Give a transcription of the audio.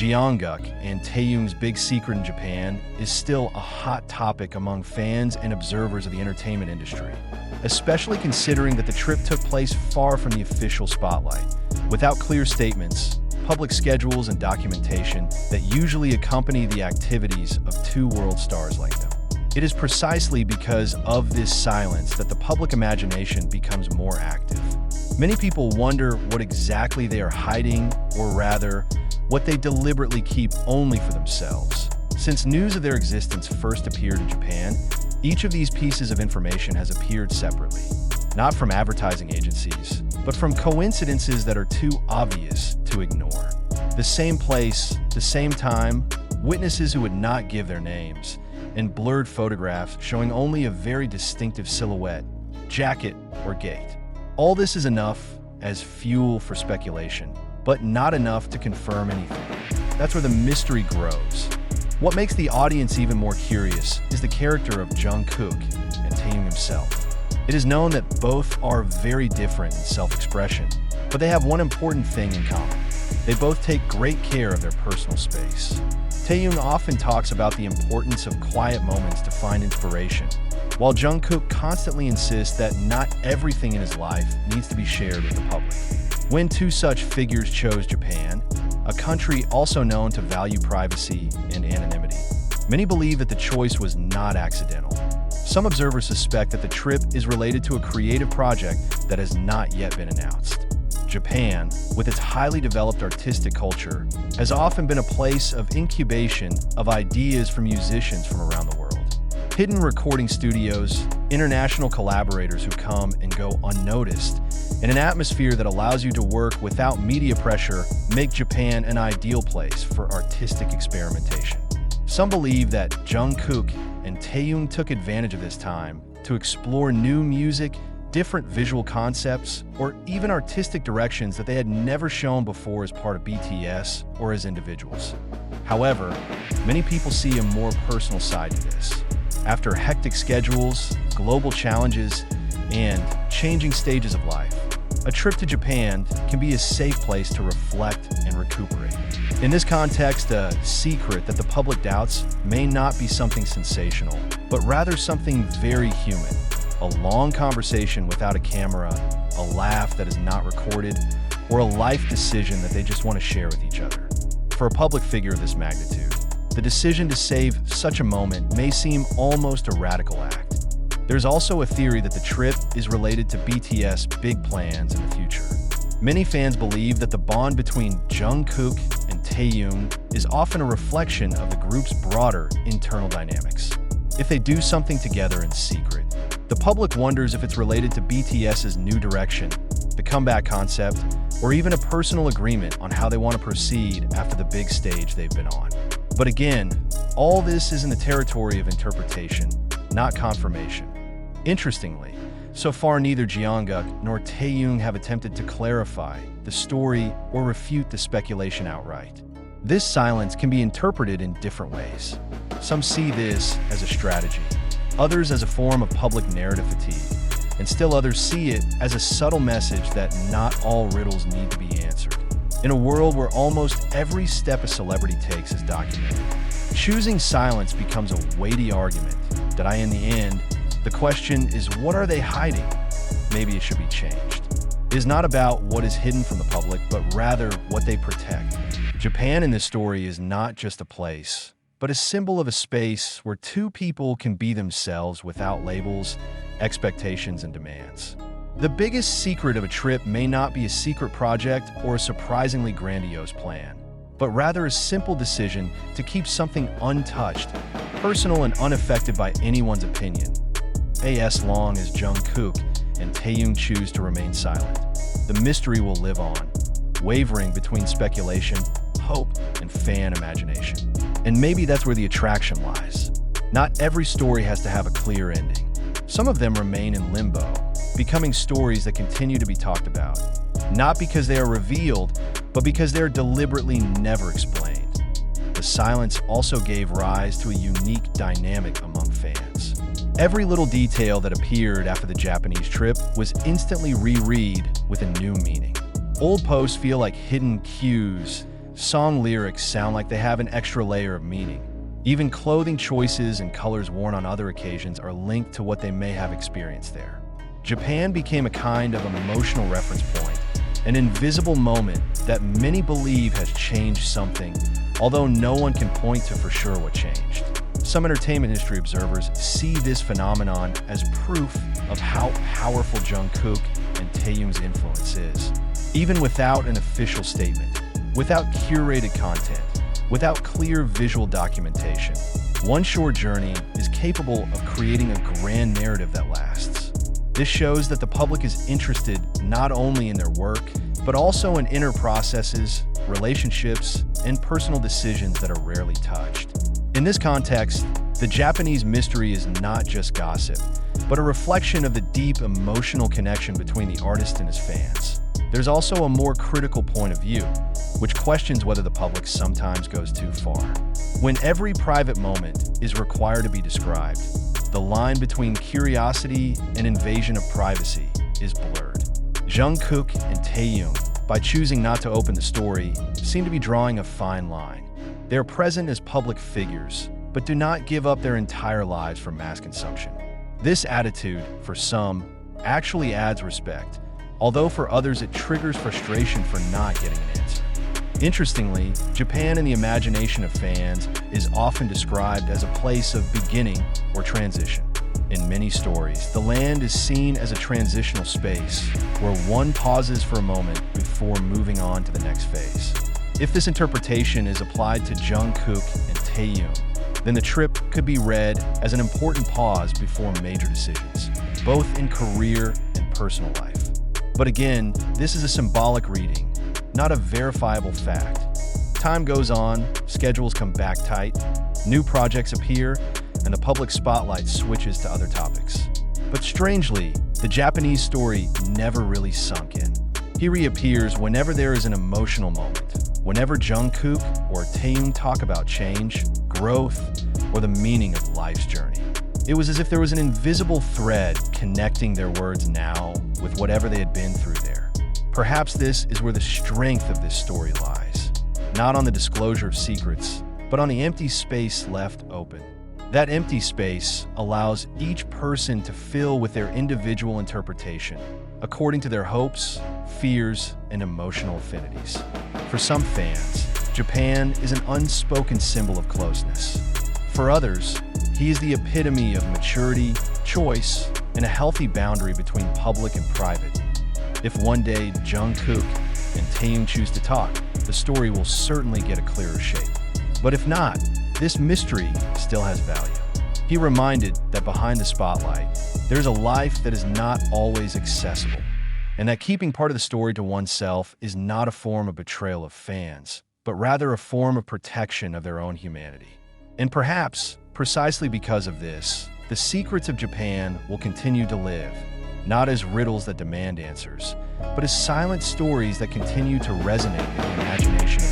Jungkook and Taehyung'S big secret in Japan is still a hot topic among fans and observers of the entertainment industry, especially considering that the trip took place far from the official spotlight, without clear statements, public schedules, and documentation that usually accompany the activities of two world stars like them. It is precisely because of this silence that the public imagination becomes more active. Many people wonder what exactly they are hiding, or rather, what they deliberately keep only for themselves. Since news of their existence first appeared in Japan, each of these pieces of information has appeared separately, not from advertising agencies, but from coincidences that are too obvious to ignore. The same place, the same time, witnesses who would not give their names, and blurred photographs showing only a very distinctive silhouette, jacket, or gait. All this is enough as fuel for speculation, but not enough to confirm anything. That's where the mystery grows. What makes the audience even more curious is the character of Jungkook and Taehyung himself. It is known that both are very different in self-expression, but they have one important thing in common. They both take great care of their personal space. Taehyung often talks about the importance of quiet moments to find inspiration, while Jungkook constantly insists that not everything in his life needs to be shared with the public. When two such figures chose Japan, a country also known to value privacy and anonymity, many believe that the choice was not accidental. Some observers suspect that the trip is related to a creative project that has not yet been announced. Japan, with its highly developed artistic culture, has often been a place of incubation of ideas for musicians from around the world. Hidden recording studios, international collaborators who come and go unnoticed, and an atmosphere that allows you to work without media pressure make Japan an ideal place for artistic experimentation. Some believe that Jungkook and Taehyung took advantage of this time to explore new music, different visual concepts, or even artistic directions that they had never shown before as part of BTS or as individuals. However, many people see a more personal side to this. After hectic schedules, global challenges, and changing stages of life, a trip to Japan can be a safe place to reflect and recuperate. In this context, a secret that the public doubts may not be something sensational, but rather something very human. A long conversation without a camera, a laugh that is not recorded, or a life decision that they just want to share with each other. For a public figure of this magnitude, the decision to save such a moment may seem almost a radical act. There's also a theory that the trip is related to BTS' big plans in the future. Many fans believe that the bond between Jungkook and Taehyung is often a reflection of the group's broader internal dynamics. If they do something together in secret, the public wonders if it's related to BTS's new direction, the comeback concept, or even a personal agreement on how they want to proceed after the big stage they've been on. But again, all this is in the territory of interpretation, not confirmation. Interestingly, so far neither Jungkook nor Taehyung have attempted to clarify the story or refute the speculation outright. This silence can be interpreted in different ways. Some see this as a strategy, others as a form of public narrative fatigue, and still others see it as a subtle message that not all riddles need to be answered. In a world where almost every step a celebrity takes is documented, choosing silence becomes a weighty argument that in the end, the question is, what are they hiding? Maybe it should be changed. It is not about what is hidden from the public, but rather what they protect. Japan in this story is not just a place, but a symbol of a space where two people can be themselves without labels, expectations, and demands. The biggest secret of a trip may not be a secret project or a surprisingly grandiose plan, but rather a simple decision to keep something untouched, personal, and unaffected by anyone's opinion. As long as Jungkook and Taehyung choose to remain silent, the mystery will live on, wavering between speculation, hope, and fan imagination. And maybe that's where the attraction lies. Not every story has to have a clear ending. Some of them remain in limbo, becoming stories that continue to be talked about, not because they are revealed, but because they are deliberately never explained. The silence also gave rise to a unique dynamic among fans. Every little detail that appeared after the Japanese trip was instantly reread with a new meaning. Old posts feel like hidden cues song lyrics sound like they have an extra layer of meaning. Even clothing choices and colors worn on other occasions are linked to what they may have experienced there. Japan became a kind of emotional reference point, an invisible moment that many believe has changed something, although no one can point to for sure what changed. Some entertainment industry observers see this phenomenon as proof of how powerful Jungkook and Taehyung's influence is. Even without an official statement, without curated content, without clear visual documentation, one short journey is capable of creating a grand narrative that lasts. This shows that the public is interested not only in their work, but also in inner processes, relationships, and personal decisions that are rarely touched. In this context, the Japanese mystery is not just gossip, but a reflection of the deep emotional connection between the artist and his fans. There's also a more critical point of view, which questions whether the public sometimes goes too far. When every private moment is required to be described, the line between curiosity and invasion of privacy is blurred. Jungkook and Taehyung, by choosing not to open the story, seem to be drawing a fine line. They are present as public figures, but do not give up their entire lives for mass consumption. This attitude, for some, actually adds respect, although for others it triggers frustration for not getting an answer. Interestingly, Japan in the imagination of fans is often described as a place of beginning or transition. In many stories, the land is seen as a transitional space where one pauses for a moment before moving on to the next phase. If this interpretation is applied to Jungkook and Taehyung, then the trip could be read as an important pause before major decisions, both in career and personal life. But again, this is a symbolic reading, not a verifiable fact. Time goes on, schedules come back tight, new projects appear, and the public spotlight switches to other topics. But strangely, the Japanese story never really sunk in. He reappears whenever there is an emotional moment, whenever Jungkook or Taehyung talk about change, growth, or the meaning of life's journey. It was as if there was an invisible thread connecting their words now with whatever they had been through there. Perhaps this is where the strength of this story lies, not on the disclosure of secrets, but on the empty space left open. That empty space allows each person to fill with their individual interpretation, according to their hopes, fears, and emotional affinities. For some fans, Japan is an unspoken symbol of closeness. For others, he is the epitome of maturity, choice, and a healthy boundary between public and private. If one day Jungkook and Taehyung choose to talk, the story will certainly get a clearer shape. But if not, this mystery still has value. He reminded that behind the spotlight, there's a life that is not always accessible, and that keeping part of the story to oneself is not a form of betrayal of fans, but rather a form of protection of their own humanity. And perhaps, precisely because of this, the secrets of Japan will continue to live, not as riddles that demand answers, but as silent stories that continue to resonate in the imagination of